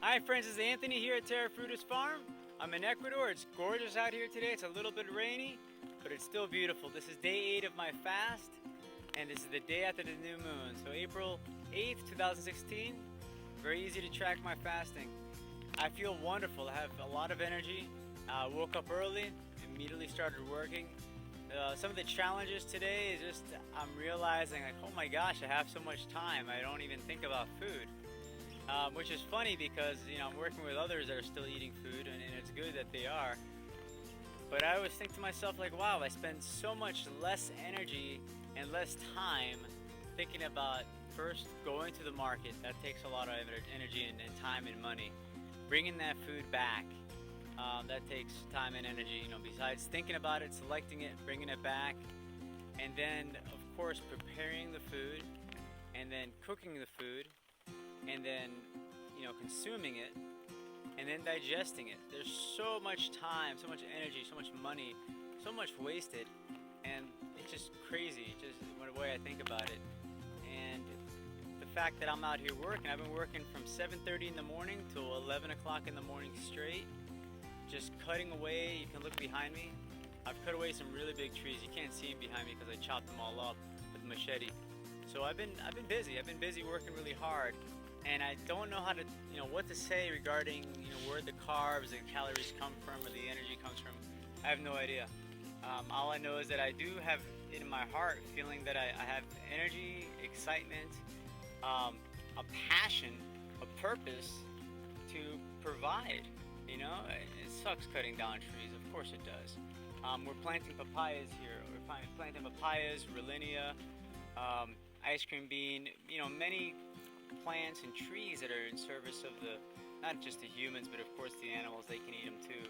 Hi friends, this is Anthony here at Terra Frutis Farm. I'm in Ecuador. It's gorgeous out here today. It's a little bit rainy, but it's still beautiful. This is day 8 of my fast, and this is the day after the new moon. So April 8th, 2016. Very easy to track my fasting. I feel wonderful. I have a lot of energy. Woke up early, immediately started working. Some of the challenges today is just I'm realizing like, oh my gosh, I have so much time. I don't even think about food. Which is funny because I'm working with others that are still eating food, and it's good that they are. But I always think to myself like, wow, I spend so much less energy and less time thinking about first going to the market. That takes a lot of energy and time and money. Bringing that food back, that takes time and energy. Besides thinking about it, selecting it, bringing it back, and then of course preparing the food, and then cooking the food, and then consuming it, and then digesting it. There's so much time, so much energy, so much money, so much wasted, and it's just crazy, just the way I think about it. And the fact that I'm out here working, I've been working from 7:30 in the morning till 11 o'clock in the morning straight, just cutting away. You can look behind me. I've cut away some really big trees. You can't see them behind me because I chopped them all up with a machete. So I've been busy. I've been busy working really hard, and I don't know how to, what to say regarding, where the carbs and calories come from or the energy comes from. I have no idea. All I know is that I do have it in my heart feeling that I have energy, excitement, a passion, a purpose to provide. It sucks cutting down trees. Of course it does. We're planting papayas here. We're planting papayas, Rollinia, ice cream bean, many plants and trees that are in service of not just the humans, but of course the animals. They can eat them too.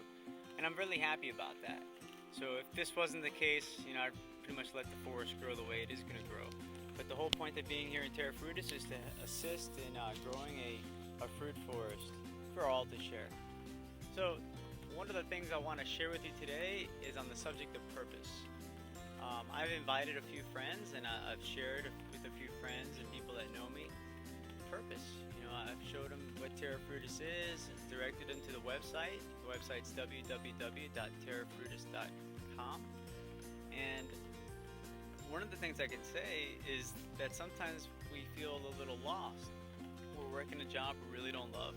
And I'm really happy about that. So if this wasn't the case, I'd pretty much let the forest grow the way it is going to grow. But the whole point of being here in Terra Frutis is to assist in growing a fruit forest for all to share. So one of the things I want to share with you today is on the subject of purpose. I've invited a few friends, and I've shared with a few friends and people that know me purpose. I've showed them what Terra Frutis is, directed them to the website. The website's www.terrafrutis.com. And one of the things I can say is that sometimes we feel a little lost. We're working a job we really don't love.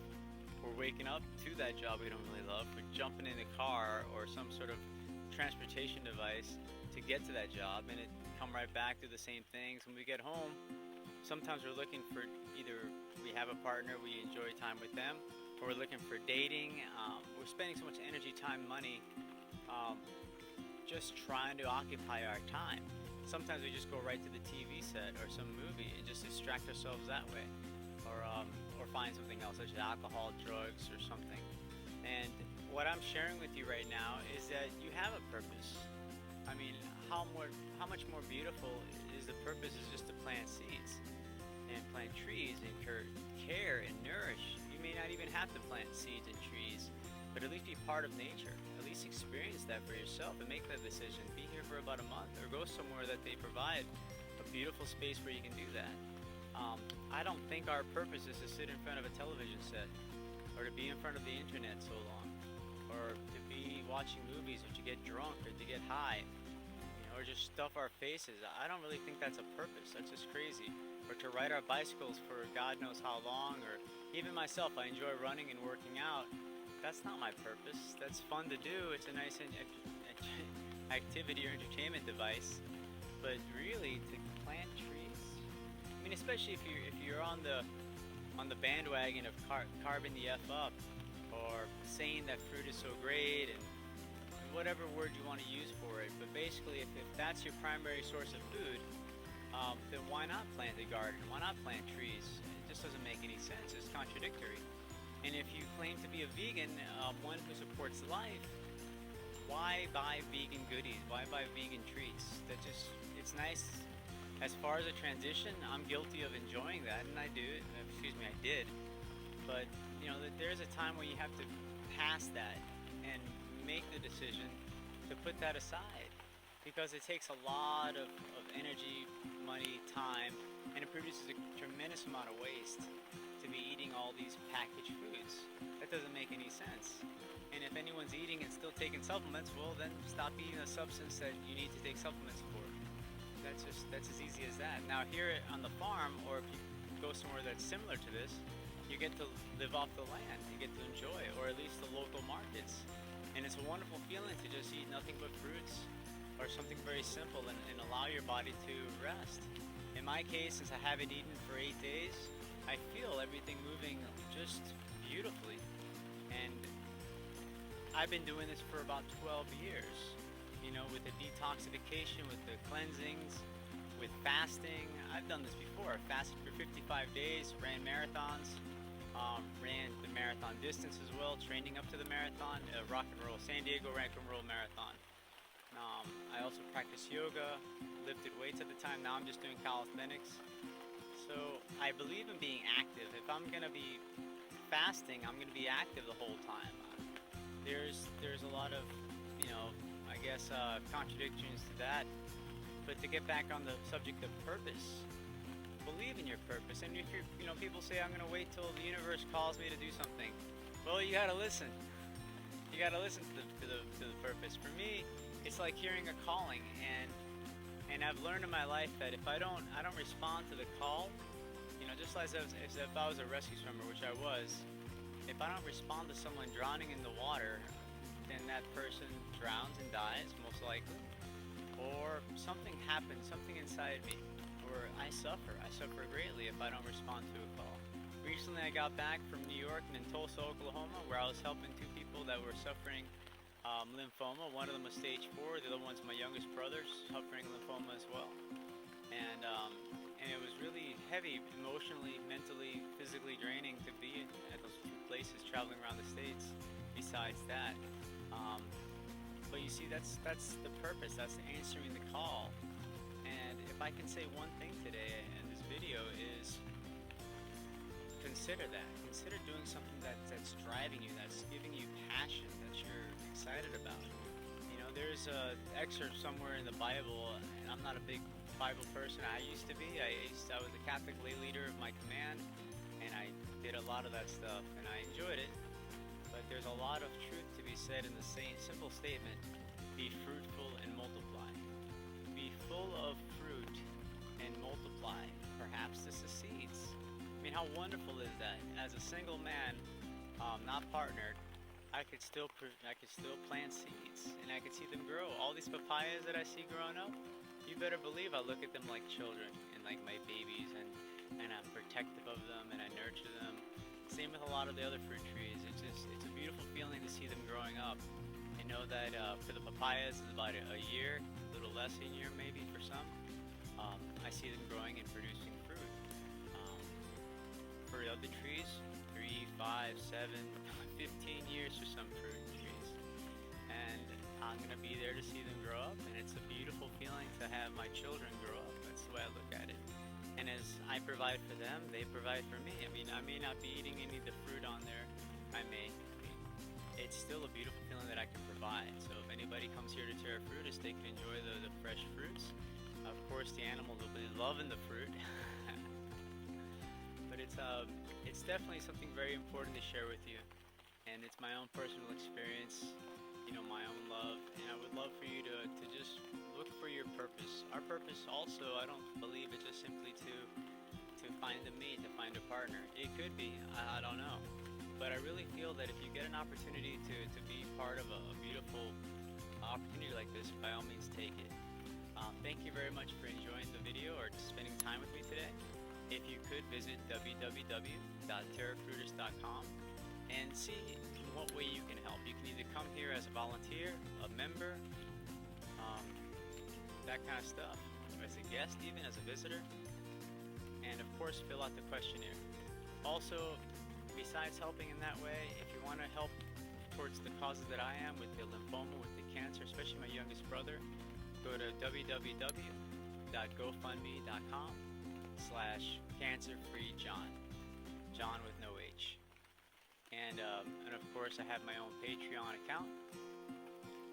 We're waking up to that job we don't really love. We're jumping in a car or some sort of transportation device to get to that job, and it come right back to the same things. When we get home, sometimes we're looking for either we have a partner, we enjoy time with them, or we're looking for dating. We're spending so much energy, time, money, just trying to occupy our time. Sometimes we just go right to the TV set or some movie and just distract ourselves that way, or find something else, such as alcohol, drugs, or something. And what I'm sharing with you right now is that you have a purpose. I mean, how much more beautiful is the purpose is just to plant seeds and plant trees and care and nourish. You may not even have to plant seeds and trees, but at least be part of nature. At least experience that for yourself and make that decision. Be here for about a month, or go somewhere that they provide a beautiful space where you can do that. I don't think our purpose is to sit in front of a television set, or to be in front of the internet so long, or to be watching movies, or to get drunk, or to get high, or just stuff our faces. I don't really think that's a purpose. That's just crazy. Or to ride our bicycles for God knows how long, or even myself, I enjoy running and working out. That's not my purpose. That's fun to do. It's a nice activity or entertainment device. But really, to plant trees, I mean, especially if you're on the bandwagon of carving the F up, or saying that fruit is so great, and whatever word you want to use for it. But basically, if that's your primary source of food, then why not plant a garden? Why not plant trees? It just doesn't make any sense. It's contradictory. And if you claim to be a vegan, one who supports life, why buy vegan goodies? Why buy vegan treats? It's nice. As far as a transition, I'm guilty of enjoying that, and I did. But there's a time where you have to pass that and make the decision to put that aside, because it takes a lot of energy, money, time, and it produces a tremendous amount of waste to to be eating all these packaged foods. That doesn't make any sense. And if anyone's eating and still taking supplements, well then stop eating a substance that you need to take supplements for. That's as easy as that. Now here on the farm, or if you go somewhere that's similar to this, you get to live off the land. You get to enjoy it, or at least the local markets. And it's a wonderful feeling to just eat nothing but fruits or something very simple and allow your body to rest. In my case, since I haven't eaten for 8 days, I feel everything moving just beautifully. And I've been doing this for about 12 years, you know, with the detoxification, with the cleansings, with fasting. I've done this before. I fasted for 55 days, ran marathons, ran the marathon distance as well, training up to the marathon, San Diego Rock and Roll Marathon. I also practiced yoga, lifted weights at the time. Now I'm just doing calisthenics. So I believe in being active. If I'm gonna be fasting, I'm gonna be active the whole time. There's a lot of, you know, I guess contradictions to that. But to get back on the subject of purpose, believe in your purpose. And if you're, you know, people say I'm gonna wait till the universe calls me to do something. Well, you gotta listen. You gotta listen to the purpose. For me, it's like hearing a calling, and I've learned in my life that if I don't respond to the call, you know, just as if I was a rescue swimmer, which I was, if I don't respond to someone drowning in the water, then that person drowns and dies, most likely. Or something happens, something inside me, or I suffer greatly if I don't respond to a call. Recently I got back from New York and in Tulsa, Oklahoma, where I was helping 2 people that were suffering lymphoma. One of them was stage 4, the other one's my youngest brother, suffering lymphoma as well. And it was really heavy, emotionally, mentally, physically draining to be at those 2 places, traveling around the States. Besides that, but you see, that's the purpose. That's answering the call. And if I can say one thing today in this video is consider that. Consider doing something that's driving you, that's giving you passion, that you're excited about. You know, there's a excerpt somewhere in the Bible, and I'm not a big Bible person. I used to be. I was the Catholic lay leader of my command, and I did a lot of that stuff, and I enjoyed it. But there's a lot of truth to be said in the simple statement: be fruitful and multiply. Be full of fruit and multiply. Perhaps this is seeds. I mean, how wonderful is that? As a single man, not partnered, I could still plant seeds, and I could see them grow. All these papayas that I see growing up, you better believe I look at them like children and like my babies, and I'm protective of them and I nurture them. Same with a lot of the other fruit trees. It's a beautiful feeling to see them growing up. I know that for the papayas, it's about a year, a little less than a year maybe for some. I see them growing and producing fruit. For the other trees, 3, 5, 7, 15 years for some fruit trees. And I'm going to be there to see them grow up, and it's a beautiful feeling to have my children grow up. That's the way I look at it. And as I provide for them, they provide for me. I mean, I may not be eating any of the fruit on there. I mean, it's still a beautiful feeling that I can provide. So if anybody comes here to Terra Frutis, they can enjoy the fresh fruits. Of course, the animals will be loving the fruit. But it's definitely something very important to share with you. And it's my own personal experience, you know, my own love. And I would love for you to just look for your purpose. Our purpose also, I don't believe it's just simply to find a mate, to find a partner. It could be, I don't know. But I really feel that if you get an opportunity to be part of a beautiful opportunity like this, by all means take it. Thank you very much for enjoying the video or spending time with me today. If you could visit www.terrafrutis.com and see in what way you can help. You can either come here as a volunteer, a member, that kind of stuff, as a guest even, as a visitor, and of course fill out the questionnaire. Also, besides helping in that way, if you want to help towards the causes that I am with the lymphoma, with the cancer, especially my youngest brother, go to www.gofundme.com/cancerfreejohn, John with no H. And of course I have my own Patreon account.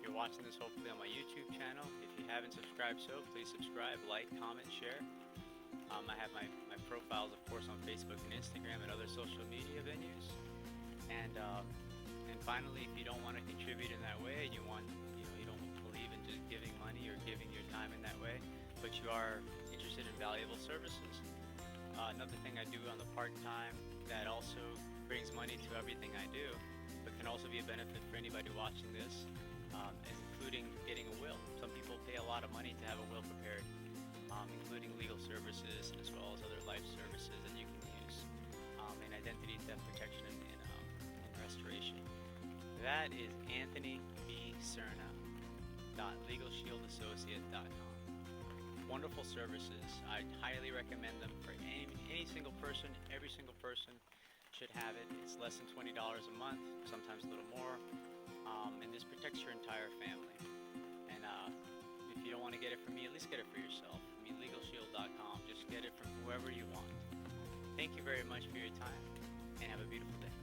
You're watching this hopefully on my YouTube channel. If you haven't subscribed, please subscribe, like, comment, share. I have my profiles, of course, on Facebook and Instagram and other social media venues. And finally, if you don't want to contribute in that way, and you don't believe in just giving money or giving your time in that way, but you are interested in valuable services, another thing I do on the part-time that also brings money to everything I do, but can also be a benefit for anybody watching this, is including getting a will. Some people pay a lot of money to have a will prepared, including legal services as well as other life services that you can use, and identity theft protection and restoration. That is Anthony B. Cerna, .LegalShieldAssociate.com. Wonderful services. I highly recommend them for any single person. Every single person should have it. It's less than $20 a month, sometimes a little more, and this protects your entire family. And if you don't want to get it from me, at least get it for yourself. I mean, LegalShield.com. Just get it from whoever you want. Thank you very much for your time, and have a beautiful day.